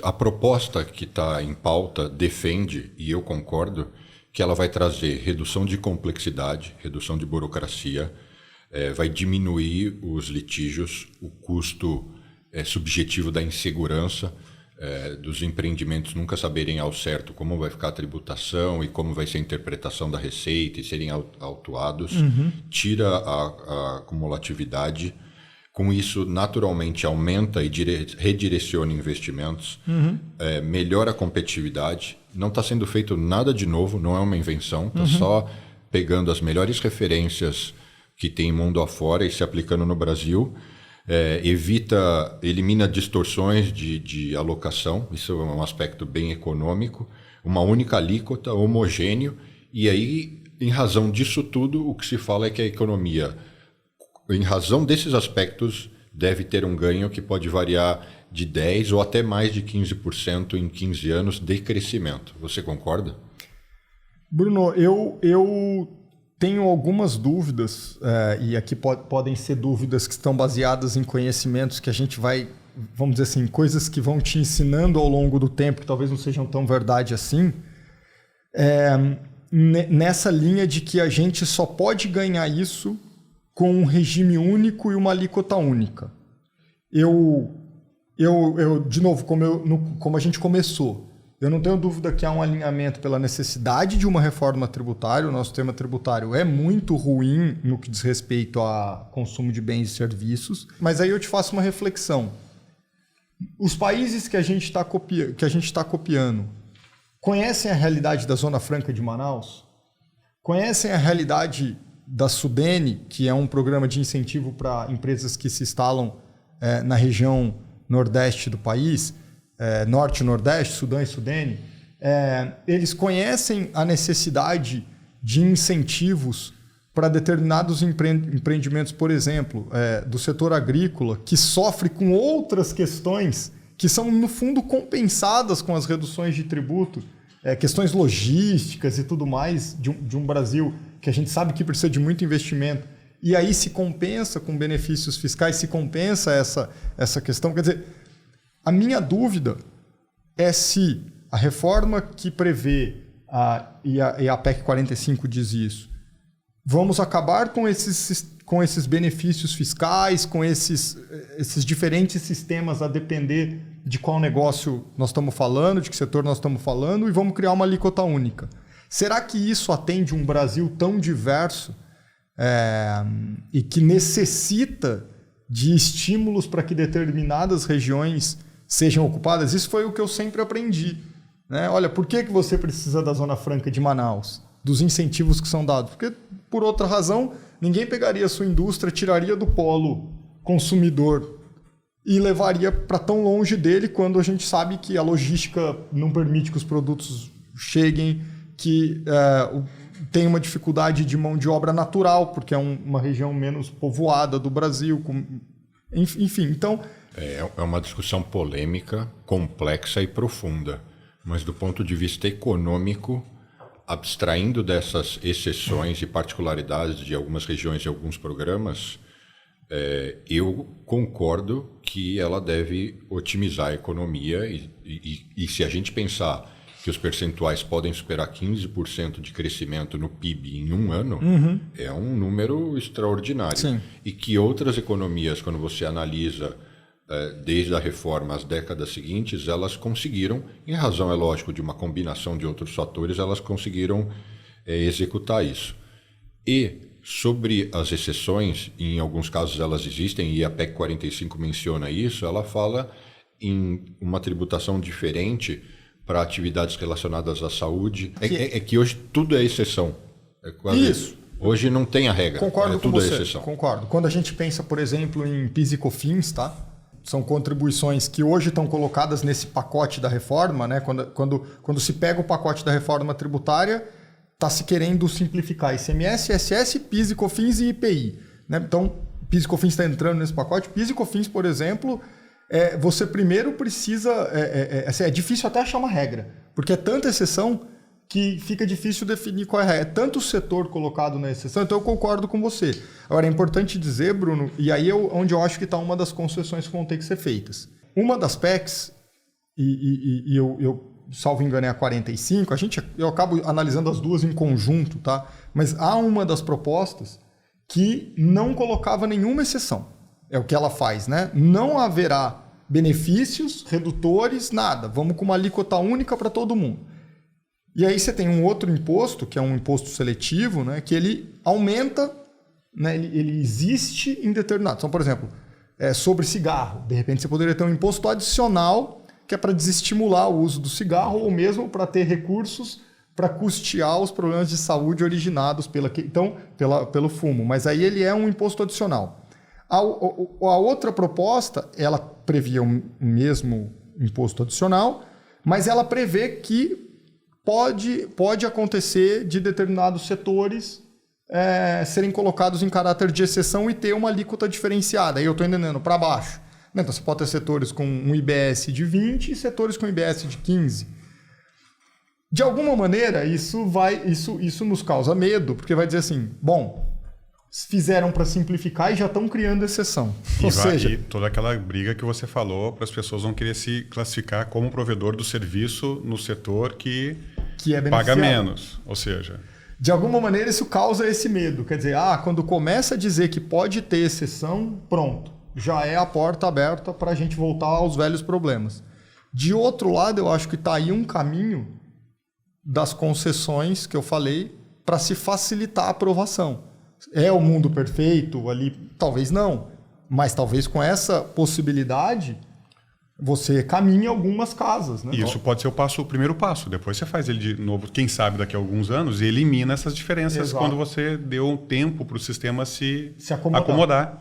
A proposta que está em pauta defende, e eu concordo, que ela vai trazer redução de complexidade, redução de burocracia, vai diminuir os litígios, o custo subjetivo da insegurança, dos empreendimentos nunca saberem ao certo como vai ficar a tributação e como vai ser a interpretação da receita e serem autuados, tira a acumulatividade. Com isso, naturalmente, aumenta e redireciona investimentos, melhora a competitividade. Não está sendo feito nada de novo, não é uma invenção, está só pegando as melhores referências que tem mundo afora e se aplicando no Brasil. Elimina distorções de alocação, isso é um aspecto bem econômico, uma única alíquota, homogêneo, e aí, em razão disso tudo, o que se fala é que a economia, em razão desses aspectos, deve ter um ganho que pode variar de 10% ou até mais de 15% em 15 anos de crescimento. Você concorda? Bruno, eu tenho algumas dúvidas, e aqui podem ser dúvidas que estão baseadas em conhecimentos que a gente vai, vamos dizer assim, coisas que vão te ensinando ao longo do tempo, que talvez não sejam tão verdade assim, nessa linha de que a gente só pode ganhar isso com um regime único e uma alíquota única. De novo, como a gente começou, eu não tenho dúvida que há um alinhamento pela necessidade de uma reforma tributária. O nosso sistema tributário é muito ruim no que diz respeito a consumo de bens e serviços. Mas aí eu te faço uma reflexão. Os países que a gente está copiando conhecem a realidade da Zona Franca de Manaus? Conhecem a realidade da Sudene, que é um programa de incentivo para empresas que se instalam na região nordeste do país, norte e nordeste, Sudão e Sudene? Eles conhecem a necessidade de incentivos para determinados empreendimentos, por exemplo, do setor agrícola, que sofre com outras questões que são, no fundo, compensadas com as reduções de tributo, questões logísticas e tudo mais de um Brasil que a gente sabe que precisa de muito investimento, e aí se compensa com benefícios fiscais, se compensa essa questão. Quer dizer, a minha dúvida é se a reforma que prevê, e a PEC 45 diz isso, vamos acabar com esses benefícios fiscais, com esses diferentes sistemas a depender de qual negócio nós estamos falando, de que setor nós estamos falando, e vamos criar uma alíquota única. Será que isso atende um Brasil tão diverso e que necessita de estímulos para que determinadas regiões sejam ocupadas? Isso foi o que eu sempre aprendi, né? Olha, por que você precisa da Zona Franca de Manaus? Dos incentivos que são dados? Porque, por outra razão, ninguém pegaria a sua indústria, tiraria do polo consumidor e levaria para tão longe dele, quando a gente sabe que a logística não permite que os produtos cheguem, que tem uma dificuldade de mão de obra natural, porque é uma região menos povoada do Brasil. Enfim, então... É uma discussão polêmica, complexa e profunda, mas do ponto de vista econômico, abstraindo dessas exceções e particularidades de algumas regiões e alguns programas, eu concordo que ela deve otimizar a economia e se a gente pensar que os percentuais podem superar 15% de crescimento no PIB em um ano, é um número extraordinário. Sim. E que outras economias, quando você analisa desde a reforma às décadas seguintes, elas conseguiram, em razão, é lógico, de uma combinação de outros fatores, elas conseguiram executar isso. E sobre as exceções, em alguns casos elas existem, e a PEC 45 menciona isso, ela fala em uma tributação diferente para atividades relacionadas à saúde. É que hoje tudo é exceção. Isso. Hoje não tem a regra. Concordo com tudo você. É exceção. Concordo. Quando a gente pensa, por exemplo, em PIS e COFINS, tá? São contribuições que hoje estão colocadas nesse pacote da reforma, né? Quando se pega o pacote da reforma tributária, está se querendo simplificar ICMS, ISS, PIS e COFINS e IPI, né? Então, PIS e COFINS está entrando nesse pacote. PIS e COFINS, por exemplo, você primeiro precisa... É difícil até achar uma regra, porque é tanta exceção que fica difícil definir qual é a regra. É tanto o setor colocado na exceção, então eu concordo com você. Agora, é importante dizer, Bruno, e aí onde eu acho que está uma das concessões que vão ter que ser feitas. Uma das PECs, e eu salvo engano, é a 45, eu acabo analisando as duas em conjunto, tá? Mas há uma das propostas que não colocava nenhuma exceção. É o que ela faz, né? Não haverá benefícios, redutores, nada. Vamos com uma alíquota única para todo mundo. E aí você tem um outro imposto, que é um imposto seletivo, né? Que ele aumenta, né? Ele existe em determinado. Então, por exemplo, sobre cigarro. De repente você poderia ter um imposto adicional que é para desestimular o uso do cigarro ou mesmo para ter recursos para custear os problemas de saúde originados pelo fumo. Mas aí ele é um imposto adicional. A outra proposta, ela previa o mesmo imposto adicional, mas ela prevê que pode acontecer de determinados setores serem colocados em caráter de exceção e ter uma alíquota diferenciada. Aí eu estou entendendo, para baixo. Então você pode ter setores com um IBS de 20 e setores com IBS de 15. De alguma maneira, isso nos causa medo, porque vai dizer assim, bom, fizeram para simplificar e já estão criando exceção. E toda aquela briga que você falou para as pessoas não querer se classificar como provedor do serviço no setor que é paga menos. Ou seja, de alguma maneira isso causa esse medo. Quer dizer, quando começa a dizer que pode ter exceção, pronto. Já é a porta aberta para a gente voltar aos velhos problemas. De outro lado, eu acho que está aí um caminho das concessões que eu falei para se facilitar a aprovação. É o mundo perfeito ali? Talvez não. Mas talvez com essa possibilidade você caminhe algumas casas. Né? Isso pode ser o primeiro passo. Depois você faz ele de novo, quem sabe daqui a alguns anos, e elimina essas diferenças. Exato. Quando você deu um tempo para o sistema se acomodar.